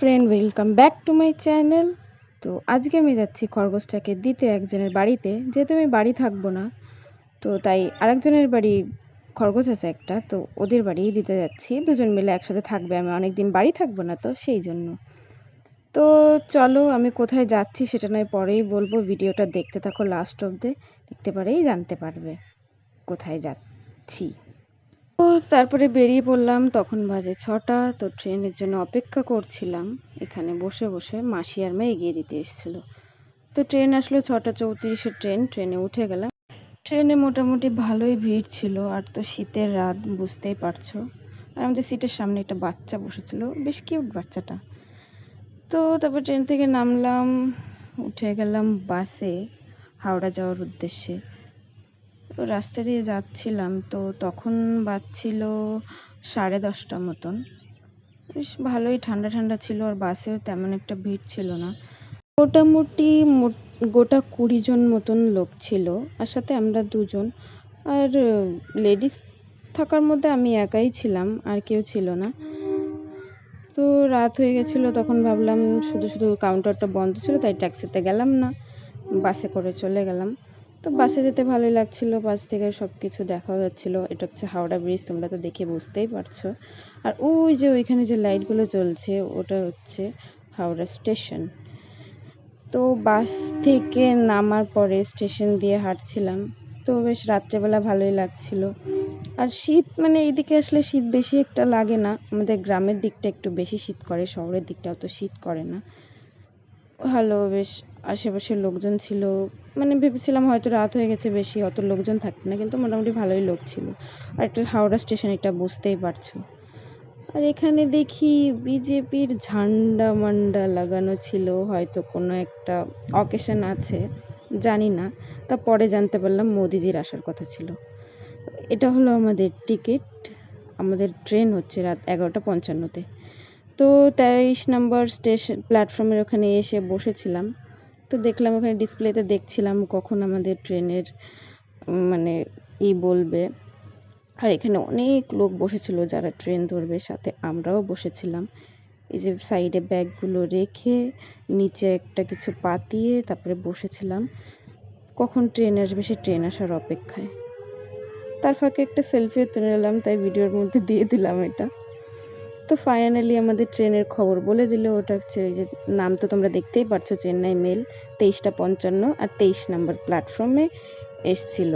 Friend, welcome back to my channel. তো আজকে আমি যাচ্ছি খরগোশটাকে দিতে একজনের বাড়িতে, যেহেতু আমি বাড়ি থাকবো না, তো তাই আরেকজনের বাড়ি খরগোশ আছে একটা, তো ওদের বাড়িই দিতে যাচ্ছি। দুজন মিলে একসাথে থাকবে, আমি অনেকদিন বাড়ি থাকবো না, তো সেই জন্য। তো চলো, আমি কোথায় যাচ্ছি সেটা নয় পরেই বলবো, ভিডিওটা দেখতে থাকো লাস্ট অবধি, দেখতে পারেই জানতে পারবে কোথায় যাচ্ছি। তো তারপরে বেরিয়ে পড়লাম, তখন বাজে 6টা। তো ট্রেনের জন্য অপেক্ষা করছিলাম এখানে বসে বসে, মাসি আর মেয়ে এগিয়ে দিতে এসেছিলো। তো ট্রেন আসলো 6টা 34-এর ট্রেনে উঠে গেলাম। ট্রেনে মোটামুটি ভালোই ভিড় ছিল, আর তো শীতের রাত বুঝতেই পারছো। আর আমাদের সিটের সামনে একটা বাচ্চা বসেছিল, বেশ কিউট বাচ্চাটা। তো তারপর ট্রেন থেকে নামলাম, উঠে গেলাম বাসে হাওড়া যাওয়ার উদ্দেশ্যে। তো রাস্তা দিয়ে যাচ্ছিলাম, তো তখন বাজছিল 10:30 মতন। বেশ ভালোই ঠান্ডা ঠান্ডা ছিল, আর বাসেও তেমন একটা ভিড় ছিল না। মোটামুটি গোটা 20 জন মতন লোক ছিল, আর সাথে আমরা দুজন। আর লেডিস থাকার মধ্যে আমি একাই ছিলাম, আর কেউ ছিল না। তো রাত হয়ে গেছিলো, তখন ভাবলাম শুধু শুধু কাউন্টারটা বন্ধ ছিল, তাই ট্যাক্সিতে গেলাম না, বাসে করে চলে গেলাম। তো বাসে যেতে ভালোই লাগছিল, বাস থেকে সব কিছু দেখা যাচ্ছিল। এটা হচ্ছে হাওড়া ব্রিজ, তোমরা তো দেখে বুঝতেই পারছো। আর ওই যে ওইখানে যে লাইটগুলো জ্বলছে, ওটা হচ্ছে হাওড়া স্টেশন। তো বাস থেকে নামার পরে স্টেশন দিয়ে হাঁটছিলাম, তো বেশ রাত্রেবেলা ভালোই লাগছিল। আর শীত, মানে এইদিকে আসলে শীত বেশি একটা লাগে না, আমাদের গ্রামের দিকটা একটু বেশি শীত করে, শহরের দিকটা অত শীত করে না। ভালো, বেশ আশেপাশের লোকজন ছিল, মানে ভেবেছিলাম হয়তো রাত হয়ে গেছে, বেশি অত লোকজন থাকবে না, কিন্তু মোটামুটি ভালোই লোক ছিল। আর একটা হাওড়া স্টেশন, এটা বুঝতেই পারছো। আর এখানে দেখি বিজেপির ঝান্ডা মান্ডা লাগানো ছিল, হয়তো কোনো একটা অকেশন আছে, জানি না। তা পরে জানতে পারলাম মোদিজির আসার কথা ছিল। এটা হলো আমাদের টিকিট, আমাদের ট্রেন হচ্ছে রাত 11:55-তে। তো 23 নম্বর স্টেশন প্ল্যাটফর্মের ওখানে এসে বসেছিলাম। তো দেখলাম ওখানে ডিসপ্লেতে দেখছিলাম কখন আমাদের ট্রেনের মানে বলবে। আর এখানে অনেক লোক বসেছিল যারা ট্রেন ধরবে, সাথে আমরাও বসেছিলাম। এই যে সাইডে ব্যাগগুলো রেখে নিচে একটা কিছু পাতিয়ে তারপরে বসেছিলাম, কখন ট্রেন আসবে সে ট্রেন আসার অপেক্ষায়। তার ফাঁকে একটা সেলফিও তুলে নিলাম, তাই ভিডিওর মধ্যে দিয়ে দিলাম এটা। তো ফাইনালি আমাদের ট্রেনের খবর বলে দিল, ওটা হচ্ছে ওই যে নাম তো তোমরা দেখতেই পারছো, চেন্নাই মেল 23:55 আর 23 নম্বর প্ল্যাটফর্মে এসছিল।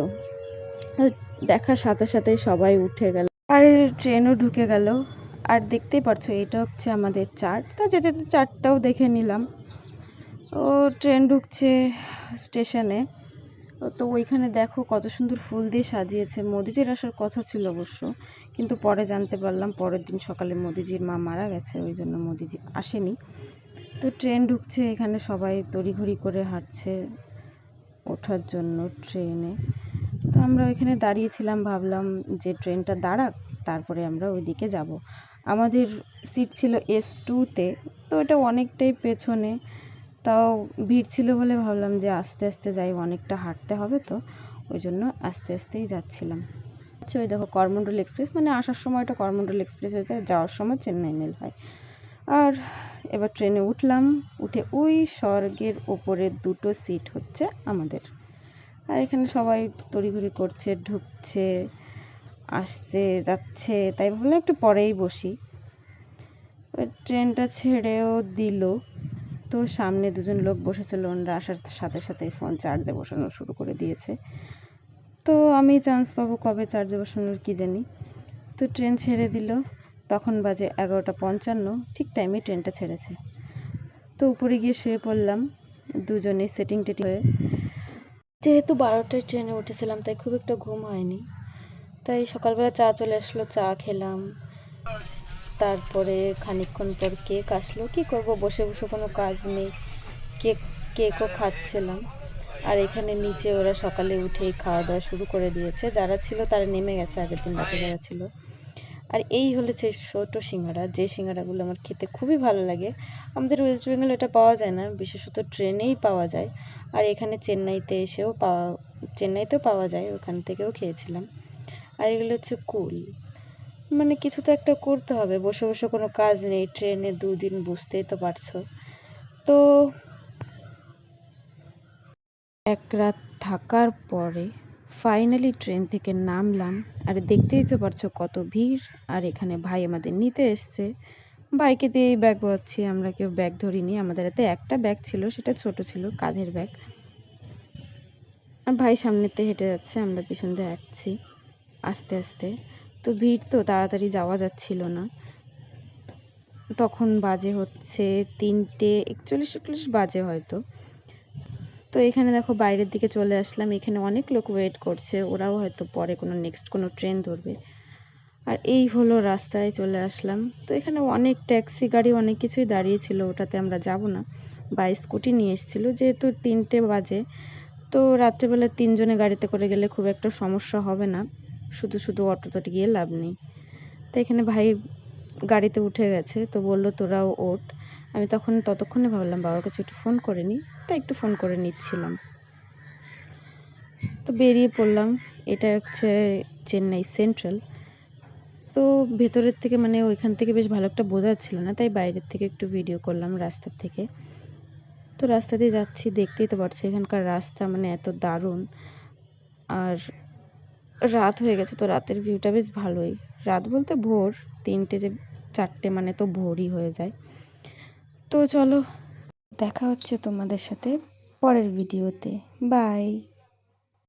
দেখার সাথে সাথে সবাই উঠে গেল, আর ট্রেনও ঢুকে গেল। আর দেখতেই পারছো এটা হচ্ছে আমাদের চার্ট, তা যেতে যেতে চার্টটাও দেখে নিলাম। ও ট্রেন ঢুকছে স্টেশনে। তো ওইখানে দেখো কত সুন্দর ফুল দিয়ে সাজিয়েছে। মোদিজির আসার কথা ছিল অবশ্য, কিন্তু পরে জানতে পারলাম পরের দিন সকালে মোদিজির মা মারা গেছে, ওই জন্য মোদিজি আসেনি। তো ট্রেন ঢুকছে, এখানে সবাই তড়িঘড়ি করে হাঁটছে ওঠার জন্য ট্রেনে। তো আমরা ওইখানে দাঁড়িয়েছিলাম, ভাবলাম যে ট্রেনটা দাঁড়াক, তারপরে আমরা ওইদিকে যাব। আমাদের সিট ছিল S2-তে, তো এটা অনেকটাই পেছনে। তাও ভিড় ছিল বলে ভাবলাম যে আস্তে আস্তে যাই, অনেকটা হাঁটতে হবে, তো ওই জন্য আস্তে আস্তেই যাচ্ছিলাম। আচ্ছা, ওই দেখো করমণ্ডল এক্সপ্রেস, মানে আসার সময়টা করমণ্ডল এক্সপ্রেস হয়ে যায়, যাওয়ার সময় চেন্নাই মেল হয়। আর এবার ট্রেনে উঠলাম, উঠে ওই স্বর্গের ওপরে 2টো সিট হচ্ছে আমাদের। আর এখানে সবাই তড়িঘড়ি করছে, ঢুকছে, আসছে, যাচ্ছে, তাই ভাবলাম একটু পরেই বসি। ট্রেনটা ছেড়েও দিল। তো সামনে দুজন লোক বসেছিল, ওনারা আসার সাথে সাথেই ফোন চার্জে বসানো শুরু করে দিয়েছে। তো আমি চান্স পাবো কবে চার্জে বসানোর কি জানি। তো ট্রেন ছেড়ে দিল, তখন বাজে 11:55, ঠিক টাইমে ট্রেনটা ছেড়েছে। তো উপরে গিয়ে শুয়ে পড়লাম দুজনে সেটিং টেটিং হয়ে। যেহেতু 12টায় ট্রেনে উঠেছিলাম, তাই খুব একটা ঘুম হয়নি। তাই সকালবেলা চা চলে আসলো, চা খেলাম। তারপরে খানিকক্ষণ পর কেক আসলো, কি করব, বসে বসে কোনো কাজ নেই, কেকও খাচ্ছিলাম। আর এখানে নিচে ওরা সকালে উঠেই খাওয়া দাওয়া শুরু করে দিয়েছে, যারা ছিল তারা নেমে গেছে আগের দিন রাতে যারা ছিল। আর এই হলেছে ছোট সিঙ্গারা, যে সিঙ্গারাগুলো আমার খেতে খুবই ভালো লাগে। আমাদের ওয়েস্ট বেঙ্গল এটা পাওয়া যায় না, বিশেষত ট্রেনেই পাওয়া যায়। আর এখানে চেন্নাইতেও পাওয়া যায়, ওখান থেকেও খেয়েছিলাম। আর এগুলো হচ্ছে কুল, মানে কিছু তো একটা করতে হবে, বসে বসে কোনো কাজ নেই, ট্রেনে 2 দিন, বুঝতেই তো পারছো। তো এক রাত থাকার পরে ফাইনালি ট্রেন থেকে নামলাম। আর দেখতেই তো পারছো কত ভিড়। আর এখানে ভাই আমাদের নিতে এসছে, ভাইকে দিয়েই ব্যাগ পাচ্ছি। আমরা কেউ ব্যাগ ধরিনি, আমাদের হাতে একটা ব্যাগ ছিল, সেটা ছোট ছিল, কাঁধের ব্যাগ। আর ভাই সামনেতে হেঁটে যাচ্ছে, আমরা পিছন দিয়ে হাঁটছি আস্তে আস্তে। তো ভিড় তো, তাড়াতাড়ি যাওয়া যাচ্ছিল না। তখন বাজে হচ্ছে 3:41 বাজে হয়তো। তো এখানে দেখো বাইরের দিকে চলে আসলাম, এখানে অনেক লোক ওয়েট করছে, ওরাও হয়তো পরে কোনো নেক্সট কোনো ট্রেন ধরবে। আর এই হলো রাস্তায় চলে আসলাম। তো এখানে অনেক ট্যাক্সি গাড়ি অনেক কিছুই দাঁড়িয়েছিল, ওটাতে আমরা যাব না। বাই স্কুটি নিয়ে এসেছিল, যেহেতু 3টে বাজে, তো রাত্রেবেলা 3জনে গাড়িতে করে গেলে খুব একটা সমস্যা হবে না, শুধু শুধু অটোতে গিয়ে লাভ নেই। তো এখানে ভাই গাড়িতে উঠে গেছে, তো বললো তোরাও ওঠ। আমি ততক্ষণে ভাবলাম বাবার কাছে একটু ফোন করে নিই, তাই একটু ফোন করে নিচ্ছিলাম। তো বেরিয়ে পড়লাম। এটা হচ্ছে চেন্নাই সেন্ট্রাল। তো ভেতরের থেকে মানে ওইখান থেকে বেশ ভালো একটা বোঝা যাচ্ছিল না, তাই বাইরের থেকে একটু ভিডিও করলাম রাস্তার থেকে। তো রাস্তা দিয়ে যাচ্ছি, দেখতেই তো পারছো এখানকার রাস্তা মানে এত দারুণ। আর রাত হয়ে গেছে, তো রাতের ভিউটা বেশ ভালোই। রাত বলতে ভোর 3টে 4টে মানে তো ভোরই হয়ে যায়। তো চলো, দেখা হচ্ছে তোমাদের সাথে পরের ভিডিওতে। বাই।